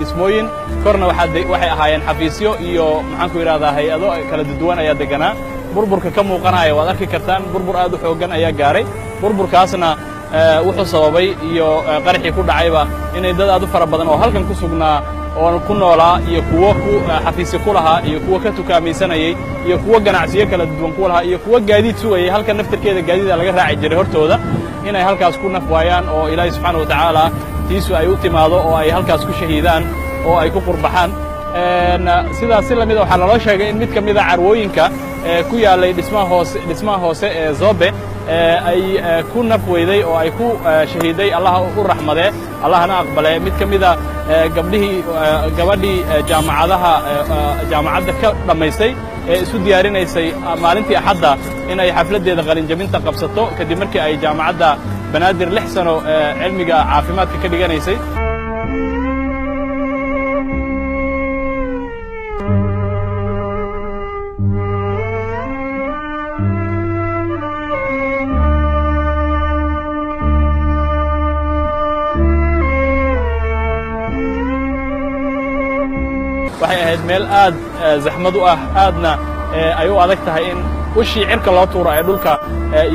dhismooyin korna waxay ahaayeen xafiisyo iyo maxaan ku yiraahdaa hay'ado kala duwan ayaa deganaa burburka ka muuqanaya waad arki kartaan burbur aad u xoogan ayaa gaaray burburkaasna wuxuu sababay iyo qarxii ku dhacayba inay dad aad u fara badan oo halkan ku sugnaa oo ku noolaa iyo kuwa ku xafiisyo ku lahaa iyo kuwa ka tukaamaysanayay iyo kuwa ganacsiyo kala duwan ku lahaa iyo kuwa gaadiid sugayay halkan naftirkeeda gaadiida laga raaci jiray hortooda inay halkaas ku naf waayaan oo ilaahay subxaanahu wa tacaala tiisu ay u timaado oo ay halkaas ku shahiidaan oo ay ku qurbaxaan sidaas si lamida waxaa laloo sheegay in mid ka mida carwooyinka ku yaalay dhismaha hoose ee Zobe ay ku naf weyday oo ay ku shahiiday Allah u raxmadee Allahna aqbalay mid ka mida gabadhii jaamacadda ka dhamaystay ee isu diyaarinaysay maalintii Axadda inay xafladeeda qalin jabinta qabsato kadib markii ay jaamacadda banaadir 6 sano cilmiga caafimaadka ka dhiganaysay waxay ahayd meel aad zaxmad u ah aadna ay u adag tahay in wixii cirka loo tuuro ay dhulka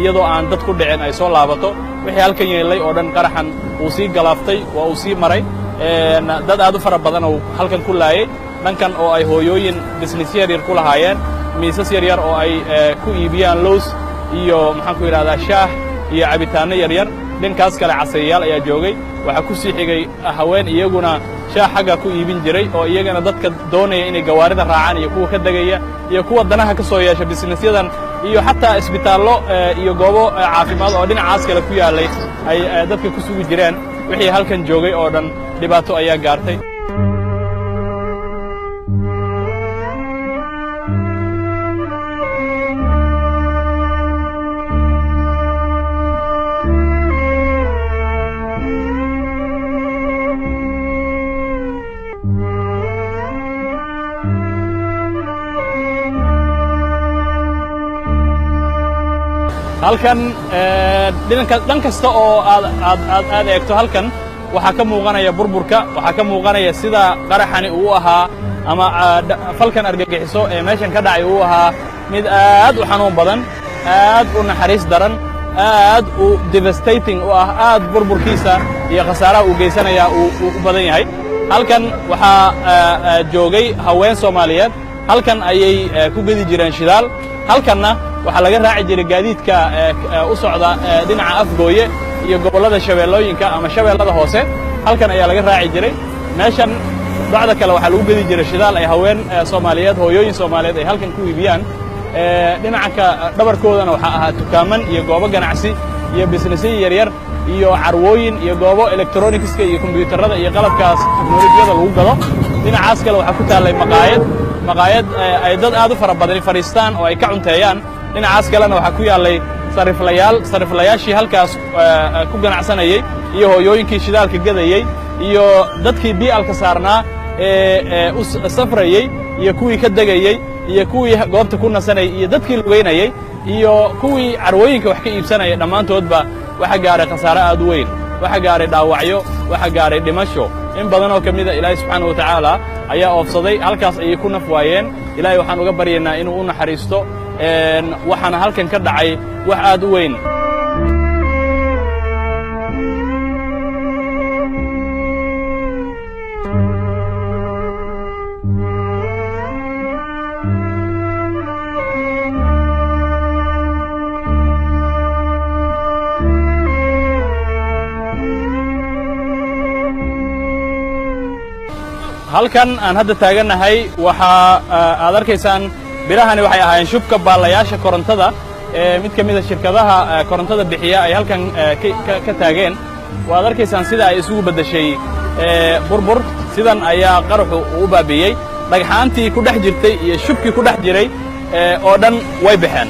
iyadoo aan dad ku dhicin ay soo laabato wixii halkan yeelay oo dhan qaraxan uu sii galaaftay waa uu sii maray dad aad u fara badan oo halkan ku laayay dhankan oo ay hooyooyin business yar ku lahaayeen miisas yar oo ay ku iibiyaan loos iyo maxaan ku yiraahdaa shaah iyo cabitaano yar dhankaas kale casayaal ayaa joogay waxa ku sii xigay haween iyaguna shaah xagga ku iibin jiray oo iyagana dadka doonaya inay gawaarida raacaan iyo kuwa ka dagaya iyo kuwa danaha ka soo yeesha businessyadan iyo xataa isbitaallo iyo goobo caafimaad oo dhinacaas kale ku yaalay ay dadka ku sugi jireen wixii halkan joogay oo dhan dhibaato ayaa gaartay halkan dhan kasta oo aad eegto halkan waxaa ka muuqanaya burburka waxaa ka muuqanaya sida qaraxani uu ahaa ama falkan argagixiso ee meeshan ka dhacay uu ahaa mid aad u xanuun badan aad u naxariis daran aad u devastating u ah aad burburkiisa iyo khasaaraha uu geysanaya uu u badan yahay halkan waxaa joogay haween Soomaaliyeed halkan ayay ku gedi jireen shidaal halkanna waxaa laga raaci jiray gaadiidka u socda dhinaca Afgooye iyo gobolada Shabeellooyinka ama Shabeellada hoose halkan ayaa laga raaci jiray meeshan bacda kale waxaa lagu gedi jiray shidaal ay haween Soomaaliyeed hooyooyin Soomaaliyeed ay halkan ku iibiyaan dhinaca dhabarkoodana waxaa ahaa tukaaman iyo goobo ganacsi iyo businessyo yar iyo carwooyin iyo goobo electronicska iyo kombiyuutarada iyo qalabkaas teknolojiyada lagu gado dhinacaas kale waxaa ku taalay maqaayad ay dad aad u fara badan fariistaan oo ay ka cunteeyaan dhinacaas kalena waxaa ku yaalay sariflayaashii halkaas ku ganacsanayay iyo hooyooyinkii shidaalka gadayay iyo dadkii bi'alka saarnaa ee u safrayay iyo kuwii ka degayay iyo kuwii goobta ku nasanayay iyo dadkii lugeynayay iyo kuwii carwooyinka wax ka iibsanayay dhammaantoodba waxa gaaray khasaare aad u weyn waxa gaaray dhaawacyo waxa gaaray dhimasho in badan oo kamida ilaahay subxaanahu wa tacaala ayaa oofsaday halkaas ayay ku naf waayeen ilaahay waxaan uga baryaynaa inuu u naxariisto waxaana halkan ka dhacay wax aad u weyn halkan aan hadda taaganahay waxa aad arkaysaan birahani waxay ahaayeen shubka baalayaasha korontada mid ka mid ah shirkadaha korontada bixiya ay halkan ka taageen waad arkaysaan sida ay isugu bedeshay burbur sidan ayaa qaraxu u baabiyey dhagxaantii ku dhex jirtay iyo shubkii ku dhex jiray oo dhan way baxeen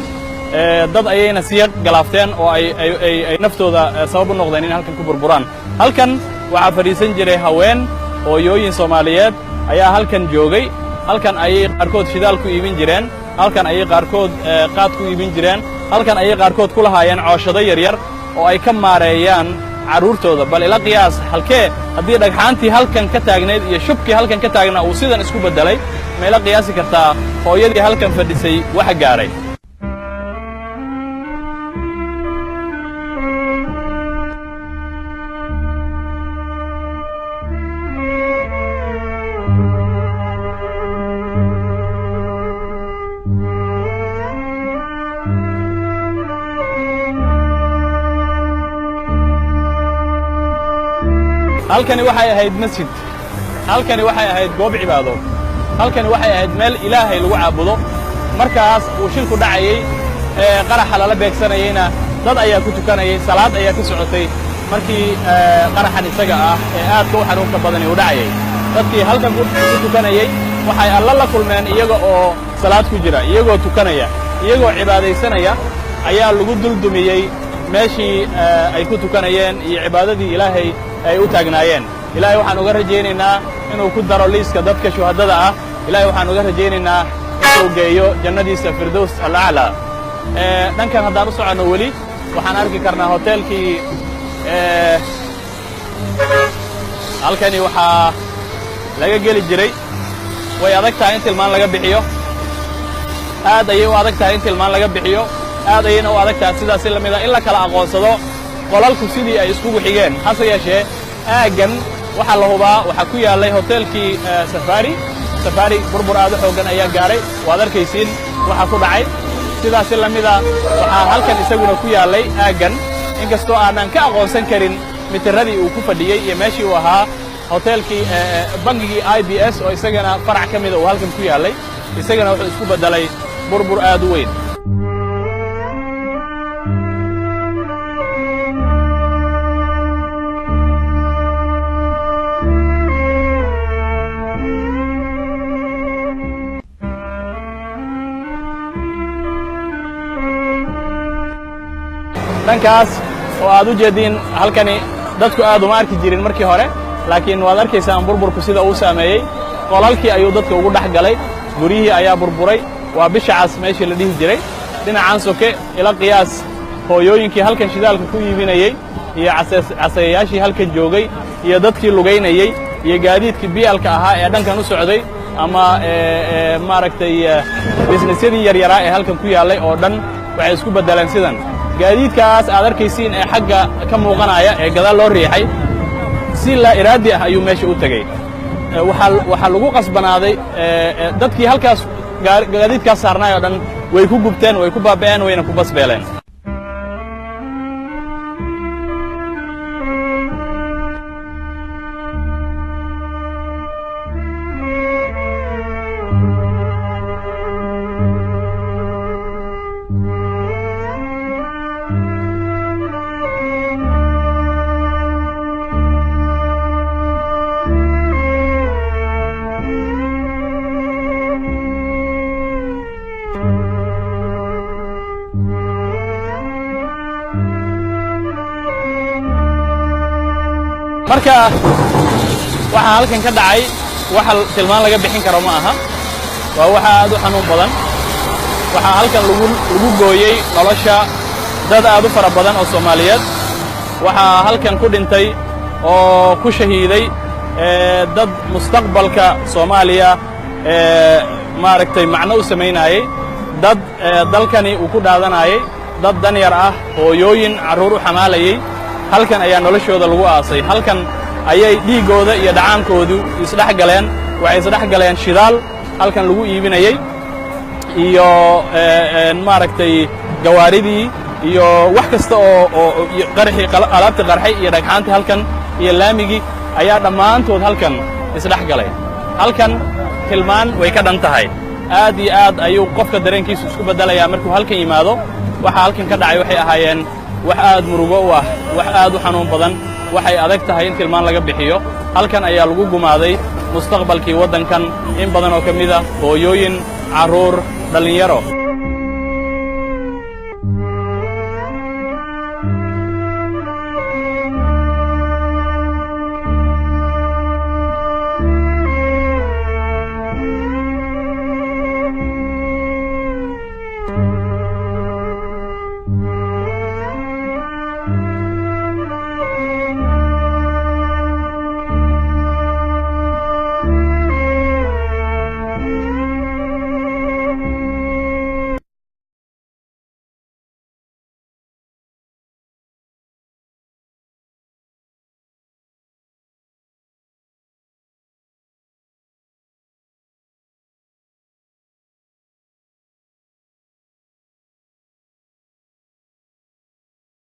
dad ayayna siya galaafteen oo ay naftooda sabab u noqdeen in halkan ku burburaan halkan waxaa fadhiisan jiray haween hooyooyin Soomaaliyeed ayaa halkan joogay halkan ayay qaarkood shidaal ku iibin jireen halkan ayay qaarkood qaad ku iibin jireen halkan ayay qaarkood ku lahaayeen cooshado yar oo ay ka maareeyaan carruurtooda bal ila qiyaas halkee haddii dhagxaantii halkan ka taagnayd iyo shubkii halkan ka taagnaa uu sidan isku beddelay ma ila qiyaasi kartaa hooyadii halkan fadhisay waxa gaaray halkani waxay ahayd masjid halkani waxay ahayd goob cibaado halkani waxay ahayd meel ilaahay lagu caabudo markaas uu shilku dhacayay qaraxa lala beegsanayayna dad ayaa ku tukanayay salaad ayaa ku socotay markii qaraxan isaga ah ee aadka u xanuunka badani uu dhacayay dadkii halkan ku tukanayay waxay alla la kulmeen iyaga oo salaad ku jira iyagoo tukanaya iyagoo cibaadaysanaya ayaa lagu duldumiyey meeshii ay ku tukanayeen iyo cibaadadii ilaahay ay u taagnaayeen ilaahay waxaan uga rajaynaynaa inuu ku daro liiska dadka shuhadada ah ilaahay waxaan uga rajaynaynaa inuu geeyo jannadiisa firdaws alaclaa dhankan haddaan u soconno weli waxaan arki karnaa hoteelkii halkani waxaa laga geli jiray way adag tahay in tilmaan laga bixiyo aad ayay u adag tahay in tilmaan laga bixiyo aad ayayna u adag tahay sidaasi la mida in la kala aqoonsado qolalku sidii ay iskugu xigeen hase yeeshee aaggan waxaa la hubaa waxaa ku yaallay hoteelkii safari burbur aad u xooggan ayaa gaaray waad arkaysiin waxaa ku dhacay sidaasi la mida waxaa halkan isaguna ku yaallay aaggan inkastoo aanan ka aqoonsan karin mitiradii uu ku fadhiyey iyo meeshii uu ahaa hoteelkii bangigii IBS oo isagana farac ka mida uu halkan ku yaallay isagana wuxuu isku beddelay burbur aad u weyn dhankaas oo aad u jeediin halkani dadku aad uma arki jirin markii hore laakiin waad arkaysaan burburku sida uu saameeyey qolalkii ayuu dadka ugu dhex galay guryihii ayaa burburay waa bishacas meeshii la dhihi jiray dhinacaan soke ila qiyaas hooyooyinkii halkan shidaalka ku iibinayey iyo casayayaashii halkan joogay iyo dadkii lugaynayey iyo gaadiidkii biyalka ahaa ee dhankan u socday ama maaragtay bisnisyadii yaryaraa ee halkan ku yaallay oo dhan waxay isku beddeleen sidan gaadiidkaas aad arkaysiin ee xagga ka muuqanaya ee gadaal loo riixay si laa iraadi ah ayuu meesha u tegey waxaa lagu qasbanaaday dadkii halkaas gaadiidkaas saarnaay oo dhan way ku gubteen way ku baaba'een wayna ku basbeeleen marka waxa halkan ka dhacay waxa tilmaan laga bixin karo ma aha waa waxa aad u xanuun badan waxa halkan lagu gooyey nolosha dad aad u fara badan oo Soomaaliyeed waxa halkan ku dhintay oo ku shahiiday dad mustaqbalka Soomaaliya maaragtay macno u sameynayay dad dalkani uu ku dhaadanayay dad danyar ah hooyooyin carruur u xamaalayay halkan ayaa noloshooda lagu aasay halkan ayay dhiigooda iyo dhacaankoodu isdhex galeen waxay isdhex galeen shidaal halkan lagu iibinayay iyo maaragtay gawaaridii iyo wax kasta oo qarxii alaabta qarxay iyo dhagxaantii halkan iyo laamigii ayaa dhammaantood halkan isdhex galay halkan tilmaan way ka dhan tahay aad iyo aad ayuu qofka dareenkiisu isku beddelayaa markuu halkan yimaado waxa halkan ka dhacay waxay ahaayeen wax aad murugo u ah wax aad u xanuun badan waxay adag tahay in tilmaan laga bixiyo halkan ayaa lagu gumaaday mustaqbalkii waddankan in badan oo ka mida hooyooyin carruur dhallinyaro